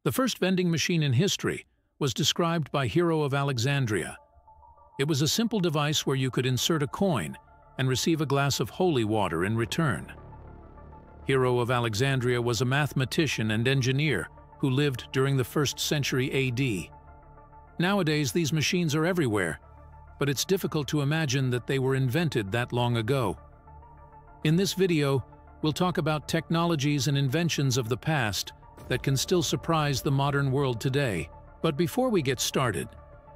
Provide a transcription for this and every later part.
The first vending machine in history was described by Hero of Alexandria. It was a simple device where you could insert a coin and receive a glass of holy water in return. Hero of Alexandria was a mathematician and engineer who lived during the 1st century AD. Nowadays, these machines are everywhere, but it's difficult to imagine that they were invented that long ago. In this video, we'll talk about technologies and inventions of the past that can still surprise the modern world today. But before we get started,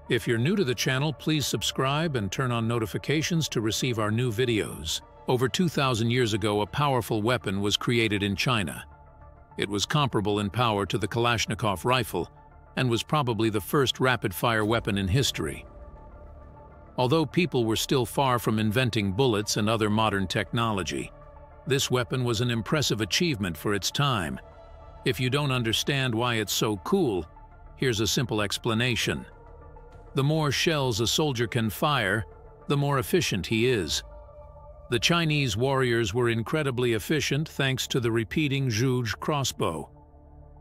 if you're new to the channel, please subscribe and turn on notifications to receive our new videos. Over 2,000 years ago, a powerful weapon was created in China. It was comparable in power to the Kalashnikov rifle and was probably the first rapid-fire weapon in history. Although people were still far from inventing bullets and other modern technology, this weapon was an impressive achievement for its time. If you don't understand why it's so cool, here's a simple explanation. The more shells a soldier can fire, the more efficient he is. The Chinese warriors were incredibly efficient thanks to the repeating zhuge crossbow.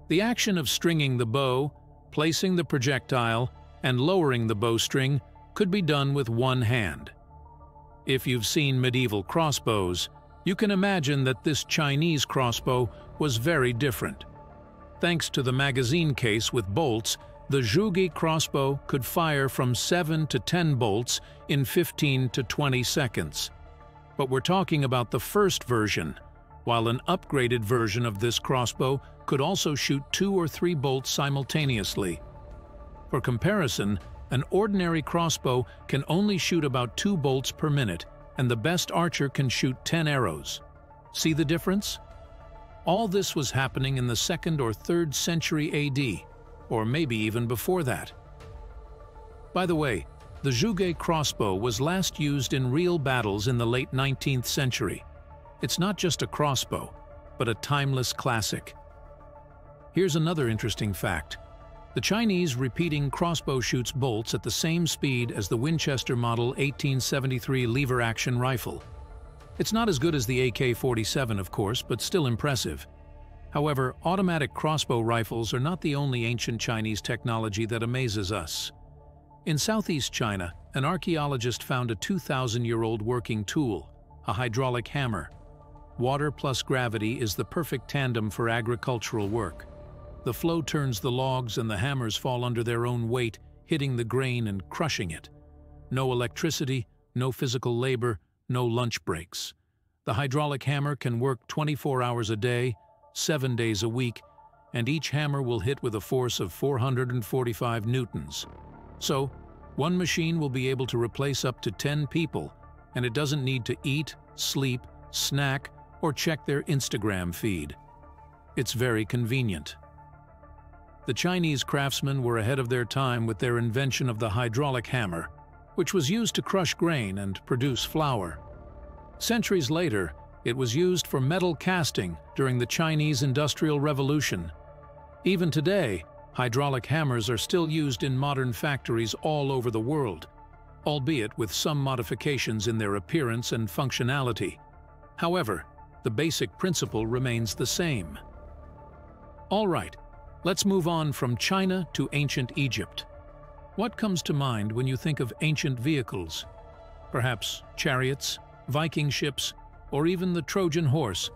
The action of stringing the bow, placing the projectile, and lowering the bowstring could be done with one hand. If you've seen medieval crossbows, you can imagine that this Chinese crossbow was very different. Thanks to the magazine case with bolts, the zhuge crossbow could fire from 7 to 10 bolts in 15 to 20 seconds. But we're talking about the first version, while an upgraded version of this crossbow could also shoot 2 or 3 bolts simultaneously. For comparison, an ordinary crossbow can only shoot about 2 bolts per minute, and the best archer can shoot 10 arrows. See the difference? All this was happening in the 2nd or 3rd century AD, or maybe even before that. By the way, the zhuge crossbow was last used in real battles in the late 19th century. It's not just a crossbow, but a timeless classic. Here's another interesting fact. The Chinese repeating crossbow shoots bolts at the same speed as the Winchester Model 1873 lever-action rifle. It's not as good as the AK-47, of course, but still impressive. However, automatic crossbow rifles are not the only ancient Chinese technology that amazes us. In southeast China, an archaeologist found a 2,000-year-old working tool, a hydraulic hammer. Water plus gravity is the perfect tandem for agricultural work. The flow turns the logs and the hammers fall under their own weight, hitting the grain and crushing it. No electricity, no physical labor, no lunch breaks. The hydraulic hammer can work 24 hours a day, 7 days a week, and each hammer will hit with a force of 445 newtons. So, one machine will be able to replace up to 10 people, and it doesn't need to eat, sleep, snack, or check their Instagram feed. It's very convenient. The Chinese craftsmen were ahead of their time with their invention of the hydraulic hammer, which was used to crush grain and produce flour. Centuries later, it was used for metal casting during the Chinese Industrial Revolution. Even today, hydraulic hammers are still used in modern factories all over the world, albeit with some modifications in their appearance and functionality. However, the basic principle remains the same. All right, let's move on from China to ancient Egypt. What comes to mind when you think of ancient vehicles? Perhaps chariots, Viking ships, or even the Trojan horse,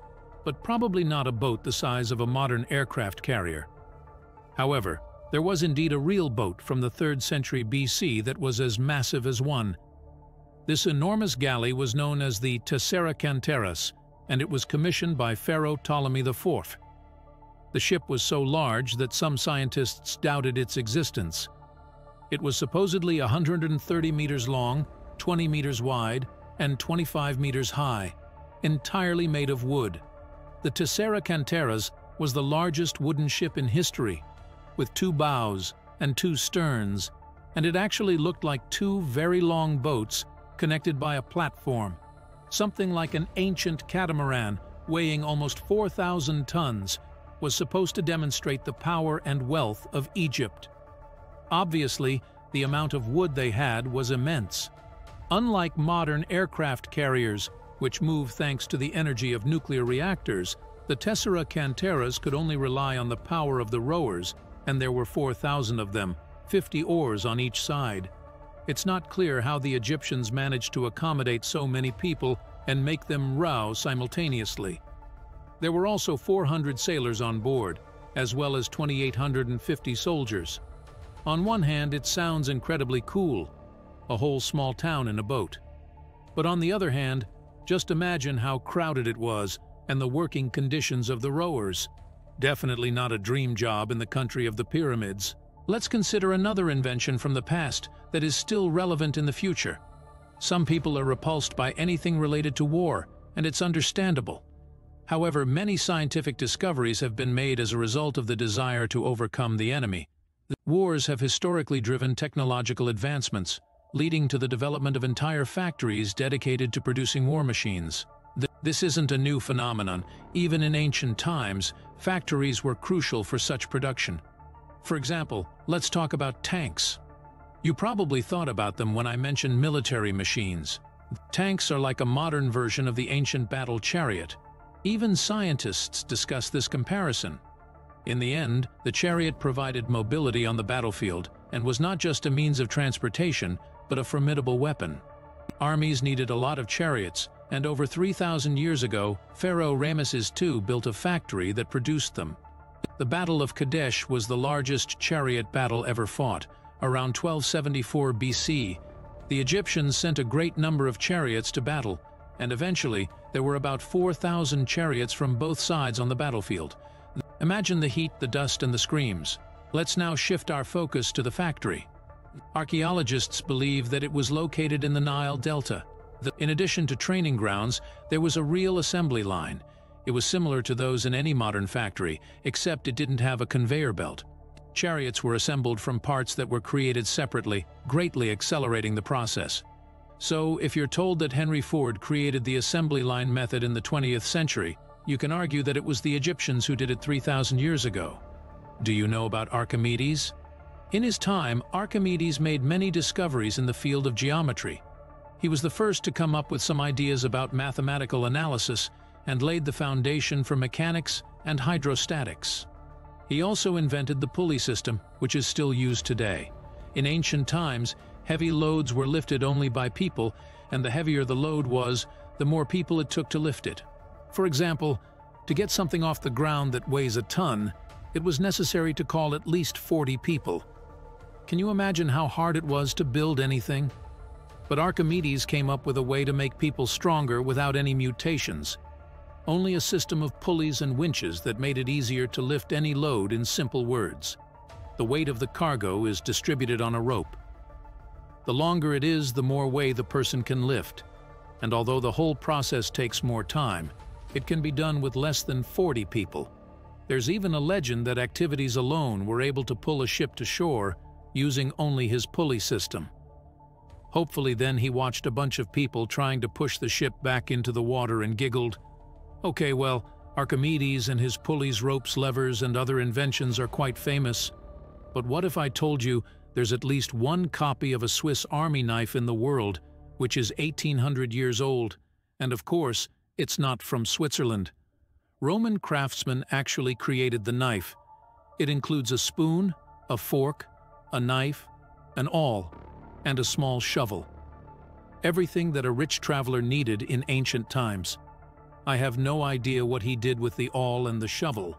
but probably not a boat the size of a modern aircraft carrier. However, there was indeed a real boat from the 3rd century BC that was as massive as one. This enormous galley was known as the Tessera Canteras, and it was commissioned by Pharaoh Ptolemy IV. The ship was so large that some scientists doubted its existence. It was supposedly 130 meters long, 20 meters wide, and 25 meters high, entirely made of wood. The Tessera Canteras was the largest wooden ship in history, with 2 bows and 2 sterns, and it actually looked like 2 very long boats connected by a platform. Something like an ancient catamaran weighing almost 4,000 tons was supposed to demonstrate the power and wealth of Egypt. Obviously, the amount of wood they had was immense. Unlike modern aircraft carriers, which move thanks to the energy of nuclear reactors, the Tessera Canteras could only rely on the power of the rowers and there were 4,000 of them, 50 oars on each side. It's not clear how the Egyptians managed to accommodate so many people and make them row simultaneously. There were also 400 sailors on board, as well as 2,850 soldiers. On one hand, it sounds incredibly cool, a whole small town in a boat. But on the other hand, just imagine how crowded it was and the working conditions of the rowers. Definitely not a dream job in the country of the pyramids. Let's consider another invention from the past that is still relevant in the future. Some people are repulsed by anything related to war, and it's understandable. However, many scientific discoveries have been made as a result of the desire to overcome the enemy. Wars have historically driven technological advancements, leading to the development of entire factories dedicated to producing war machines. This isn't a new phenomenon. Even in ancient times, factories were crucial for such production. For example, let's talk about tanks. You probably thought about them when I mentioned military machines. Tanks are like a modern version of the ancient battle chariot. Even scientists discuss this comparison. In the end, the chariot provided mobility on the battlefield and was not just a means of transportation, but a formidable weapon. Armies needed a lot of chariots, and over 3,000 years ago, Pharaoh Ramesses II built a factory that produced them. The Battle of Kadesh was the largest chariot battle ever fought, around 1274 BC. The Egyptians sent a great number of chariots to battle, and eventually there were about 4,000 chariots from both sides on the battlefield. Imagine the heat, the dust, and the screams. Let's now shift our focus to the factory. Archaeologists believe that it was located in the Nile Delta. In addition to training grounds, there was a real assembly line. It was similar to those in any modern factory, except it didn't have a conveyor belt. Chariots were assembled from parts that were created separately, greatly accelerating the process. So, if you're told that Henry Ford created the assembly line method in the 20th century, you can argue that it was the Egyptians who did it 3,000 years ago. Do you know about Archimedes? In his time, Archimedes made many discoveries in the field of geometry. He was the first to come up with some ideas about mathematical analysis and laid the foundation for mechanics and hydrostatics. He also invented the pulley system, which is still used today. In ancient times, heavy loads were lifted only by people, and the heavier the load was, the more people it took to lift it. For example, to get something off the ground that weighs a ton, it was necessary to call at least 40 people. Can you imagine how hard it was to build anything? But Archimedes came up with a way to make people stronger without any mutations. Only a system of pulleys and winches that made it easier to lift any load. In simple words, the weight of the cargo is distributed on a rope. The longer it is, the more weight the person can lift. And although the whole process takes more time, it can be done with less than 40 people. There's even a legend that activities alone were able to pull a ship to shore using only his pulley system. Hopefully then he watched a bunch of people trying to push the ship back into the water and giggled, "Okay, well, Archimedes and his pulleys, ropes, levers, and other inventions are quite famous. But what if I told you there's at least one copy of a Swiss Army knife in the world, which is 1,800 years old, and of course, it's not from Switzerland. Roman craftsmen actually created the knife. It includes a spoon, a fork, a knife, an awl, and a small shovel. Everything that a rich traveler needed in ancient times. I have no idea what he did with the awl and the shovel.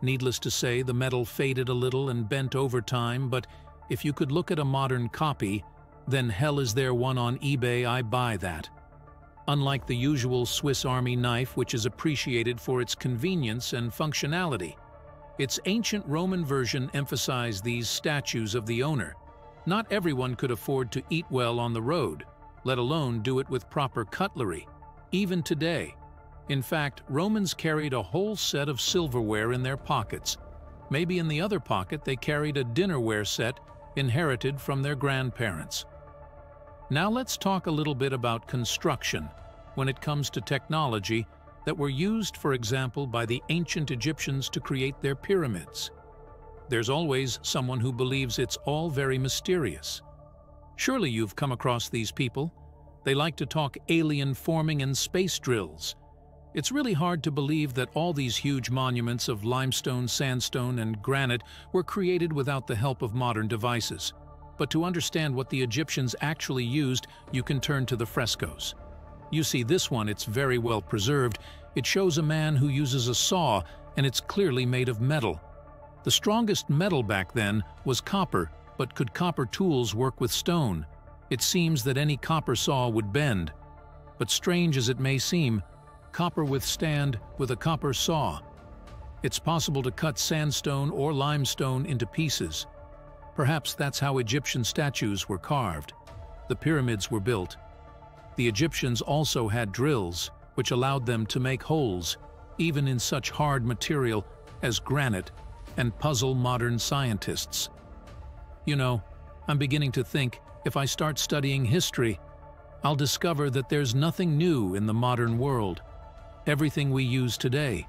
Needless to say, the metal faded a little and bent over time, but if you could look at a modern copy, then hell is there one on eBay, I buy that. Unlike the usual Swiss Army knife, which is appreciated for its convenience and functionality, its ancient Roman version emphasized these statues of the owner. Not everyone could afford to eat well on the road, let alone do it with proper cutlery, even today. In fact, Romans carried a whole set of silverware in their pockets. Maybe in the other pocket they carried a dinnerware set inherited from their grandparents. Now let's talk a little bit about construction when it comes to technology that were used, for example, by the ancient Egyptians to create their pyramids. There's always someone who believes it's all very mysterious. Surely you've come across these people. They like to talk alien forming and space drills. It's really hard to believe that all these huge monuments of limestone, sandstone, and granite were created without the help of modern devices. But to understand what the Egyptians actually used, you can turn to the frescoes. You see this one, it's very well preserved. It shows a man who uses a saw, and it's clearly made of metal. The strongest metal back then was copper, but could copper tools work with stone? It seems that any copper saw would bend. But strange as it may seem, copper withstand with a copper saw. It's possible to cut sandstone or limestone into pieces. Perhaps that's how Egyptian statues were carved. The pyramids were built. The Egyptians also had drills, which allowed them to make holes, even in such hard material as granite, and puzzle modern scientists. You know, I'm beginning to think if I start studying history, I'll discover that there's nothing new in the modern world. Everything we use today,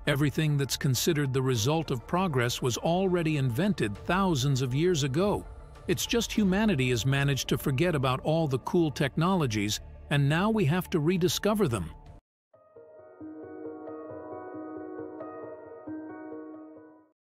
everything that's considered the result of progress was already invented thousands of years ago. It's just humanity has managed to forget about all the cool technologies, and now we have to rediscover them.